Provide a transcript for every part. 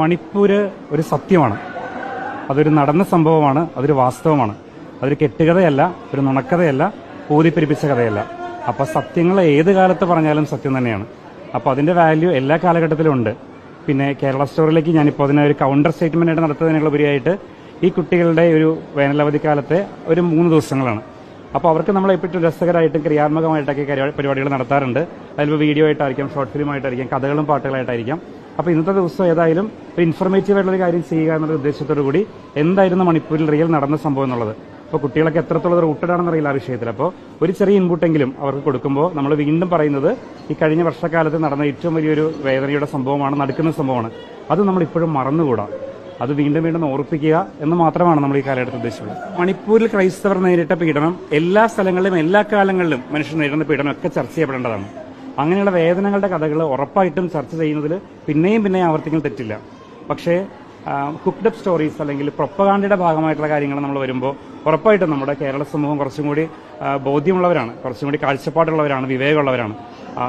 മണിപ്പൂര് ഒരു സത്യമാണ്, അതൊരു നടന്ന സംഭവമാണ്, അതൊരു വാസ്തവമാണ്. അതൊരു കെട്ടുകഥയല്ല, ഒരു നുണക്കഥയല്ല, ഊതിപ്പെരിപ്പിച്ച കഥയല്ല. അപ്പോൾ സത്യങ്ങൾ ഏത് കാലത്ത് പറഞ്ഞാലും സത്യം തന്നെയാണ്. അപ്പോൾ അതിന്റെ വാല്യൂ എല്ലാ കാലഘട്ടത്തിലും ഉണ്ട്. പിന്നെ കേരള സ്റ്റോറിയിലേക്ക് ഞാനിപ്പോൾ അതിനെ ഒരു കൗണ്ടർ സ്റ്റേറ്റ്മെന്റ് ആയിട്ട് നടത്തുന്നതിനുപരിയായിട്ട് ഈ കുട്ടികളുടെ ഒരു വേനലവധിക്കാലത്തെ ഒരു 3 ദിവസങ്ങളാണ്. അപ്പോൾ അവർക്ക് നമ്മൾ എപ്പോഴും രസകരമായിട്ടും ക്രിയാത്മകമായിട്ടൊക്കെ പരിപാടികൾ നടത്താറുണ്ട്. അതിലിപ്പോൾ വീഡിയോ ആയിട്ടായിരിക്കാം, ഷോർട്ട് ഫിലിം ആയിട്ടായിരിക്കാം, കഥകളും പാട്ടുകളായിട്ടായിരിക്കാം. അപ്പോൾ ഇന്നത്തെ ദിവസം ഏതായാലും ഒരു ഇൻഫർമേറ്റീവ് ആയിട്ടുള്ള കാര്യം ചെയ്യുക എന്നുള്ള ഉദ്ദേശത്തോടു കൂടി എന്തായിരുന്നു മണിപ്പൂരിൽ റിയൽ നടന്ന സംഭവം എന്നുള്ളത്. അപ്പോൾ കുട്ടികളൊക്കെ എത്രത്തോളം റൂട്ടഡ് ആണെന്നറിയില്ല ആ വിഷയത്തിൽ. അപ്പോൾ ഒരു ചെറിയ ഇൻപുട്ടെങ്കിലും അവർക്ക് കൊടുക്കുമ്പോൾ നമ്മൾ വീണ്ടും പറയുന്നത് ഈ കഴിഞ്ഞ വർഷക്കാലത്ത് നടന്ന ഏറ്റവും വലിയൊരു വേദനയുടെ സംഭവമാണ്, നടക്കുന്ന സംഭവമാണ്. അത് നമ്മൾ ഇപ്പോഴും മറന്നുകൂടാ. അത് വീണ്ടും വീണ്ടും ഓർപ്പിക്കുക എന്ന് മാത്രമാണ് നമ്മൾ ഈ കാലഘട്ടത്തിൽ ഉദ്ദേശിച്ചത്. മണിപ്പൂരിൽ ക്രൈസ്തവർ നേരിട്ട പീഡനം എല്ലാ സ്ഥലങ്ങളിലും എല്ലാ കാലങ്ങളിലും മനുഷ്യർ നേരിടുന്ന പീഡനം ഒക്കെ ചർച്ച ചെയ്യപ്പെടേണ്ടതാണ്. അങ്ങനെയുള്ള വേദനകളുടെ കഥകൾ ഉറപ്പായിട്ടും ചർച്ച ചെയ്യുന്നതിൽ പിന്നെയും ആവർത്തിക്കുന്ന തെറ്റില്ല. പക്ഷേ കുക്ക്ഡ് അപ്പ് സ്റ്റോറീസ് അല്ലെങ്കിൽ പ്രൊപ്പഗാണ്ടയുടെ ഭാഗമായിട്ടുള്ള കാര്യങ്ങൾ നമ്മൾ വരുമ്പോൾ ഉറപ്പായിട്ടും നമ്മുടെ കേരള സമൂഹം കുറച്ചും കൂടി ബോധ്യമുള്ളവരാണ്, കുറച്ചും കൂടി കാഴ്ചപ്പാടുള്ളവരാണ്, വിവേകമുള്ളവരാണ്.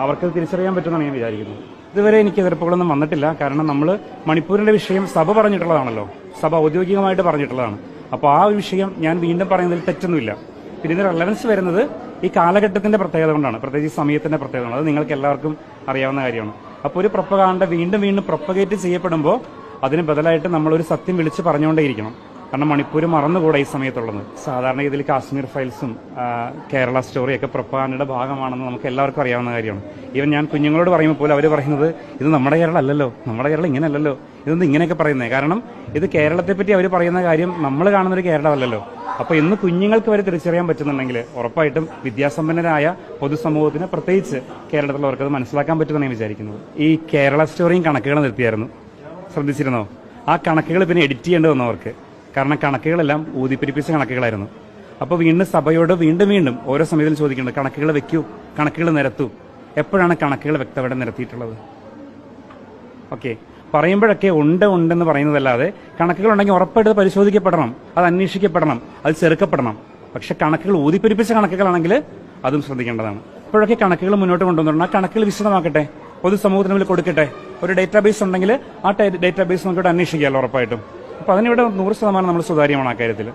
അവർക്ക് തിരിച്ചറിയാൻ പറ്റുമെന്നാണ് ഞാൻ വിചാരിക്കുന്നത്. ഇതുവരെ എനിക്ക് എതിർപ്പുകളൊന്നും വന്നിട്ടില്ല. കാരണം നമ്മൾ മണിപ്പൂരിന്റെ വിഷയം സഭ പറഞ്ഞിട്ടുള്ളതാണല്ലോ, സഭ ഔദ്യോഗികമായിട്ട് പറഞ്ഞിട്ടുള്ളതാണ്. അപ്പോൾ ആ വിഷയം ഞാൻ വീണ്ടും പറയുന്നതിൽ തെറ്റൊന്നുമില്ല. പിന്നെ ഇതിന് റെലവൻസ് വരുന്നത് ഈ കാലഘട്ടത്തിന്റെ പ്രത്യേകത കൊണ്ടാണ്, പ്രത്യേകിച്ച് സമയത്തിന്റെ പ്രത്യേകത കൊണ്ടാണ്. അത് നിങ്ങൾക്ക് എല്ലാവർക്കും അറിയാവുന്ന കാര്യമാണ്. അപ്പോൾ ഒരു പ്രൊപ്പഗാണ്ട വീണ്ടും പ്രൊപ്പഗേറ്റ് ചെയ്യപ്പെടുമ്പോൾ അതിന് ബദലായിട്ട് നമ്മളൊരു സത്യം വിളിച്ച് പറഞ്ഞുകൊണ്ടേയിരിക്കണം. കാരണം മണിപ്പൂർ മറന്നുകൂടാ ഈ സമയത്തുള്ളത്. സാധാരണ ഇതിൽ കാശ്മീർ ഫയൽസും കേരള സ്റ്റോറിയൊക്കെ പ്രൊപ്പഗാണ്ടയുടെ ഭാഗമാണെന്ന് നമുക്ക് എല്ലാവർക്കും അറിയാവുന്ന കാര്യമാണ്. ഈവൻ ഞാൻ കുഞ്ഞുങ്ങളോട് പറയുമ്പോൾ പോലും അവർ പറയുന്നത് ഇത് നമ്മുടെ കേരളം അല്ലല്ലോ, നമ്മുടെ കേരളം ഇങ്ങനെയല്ലല്ലോ, ഇതൊന്നും ഇങ്ങനെയൊക്കെ പറയുന്നത്. കാരണം ഇത് കേരളത്തെപ്പറ്റി അവർ പറയുന്ന കാര്യം നമ്മൾ കാണുന്നൊരു കേരളമല്ലല്ലോ. അപ്പോൾ ഇന്ന് കുഞ്ഞുങ്ങൾക്ക് വരെ തിരിച്ചറിയാൻ പറ്റുന്നുണ്ടെങ്കിൽ ഉറപ്പായിട്ടും വിദ്യാസമ്പന്നരായ പൊതുസമൂഹത്തിന്, പ്രത്യേകിച്ച് കേരളത്തിലുള്ളവർക്ക് അത് മനസ്സിലാക്കാൻ പറ്റുമെന്നാണ് ഞാൻ വിചാരിക്കുന്നത്. ഈ കേരള സ്റ്റോറിയും കണക്കുകൾ നിർത്തിയായിരുന്നു, ശ്രദ്ധിച്ചിരുന്നോ? ആ കണക്കുകൾ പിന്നെ എഡിറ്റ് ചെയ്യേണ്ടി വന്നവർക്ക്. കാരണം കണക്കുകളെല്ലാം ഊതിപ്പിരിപ്പിച്ച കണക്കുകളായിരുന്നു. അപ്പോൾ വീണ്ടും സഭയോട് വീണ്ടും ഓരോ സമയത്തും ചോദിക്കുന്നുണ്ട്, കണക്കുകൾ വെക്കൂ, കണക്കുകൾ നിരത്തൂ. എപ്പോഴാണ് കണക്കുകൾ വ്യക്തമായിട്ട് നിരത്തിയിട്ടുള്ളത്? ഓക്കെ, പറയുമ്പോഴൊക്കെ ഉണ്ടെന്ന് പറയുന്നതല്ലാതെ കണക്കുകളുണ്ടെങ്കിൽ ഉറപ്പായിട്ട് പരിശോധിക്കപ്പെടണം, അത് അന്വേഷിക്കപ്പെടണം, അത് ചെറുക്കപ്പെടണം. പക്ഷെ കണക്കുകൾ ഊതിപ്പിരിപ്പിച്ച കണക്കുകളാണെങ്കിൽ അതും ശ്രദ്ധിക്കേണ്ടതാണ്. ഇപ്പോഴൊക്കെ കണക്കുകൾ മുന്നോട്ട് കൊണ്ടുവന്നിട്ടുണ്ട്. ആ കണക്കുകൾ വിശദമാക്കട്ടെ, പൊതുസമൂഹത്തിന് മുന്നിൽ കൊടുക്കട്ടെ. ഒരു ഡേറ്റാബേസ് ഉണ്ടെങ്കിൽ ആ ഡേറ്റാബേസ് നമുക്കിവിടെ അന്വേഷിക്കാമല്ലോ ഉറപ്പായിട്ടും. അപ്പോൾ അതിനിവിടെ 100% നമ്മൾ സുതാര്യമാണ് ആ കാര്യത്തിൽ.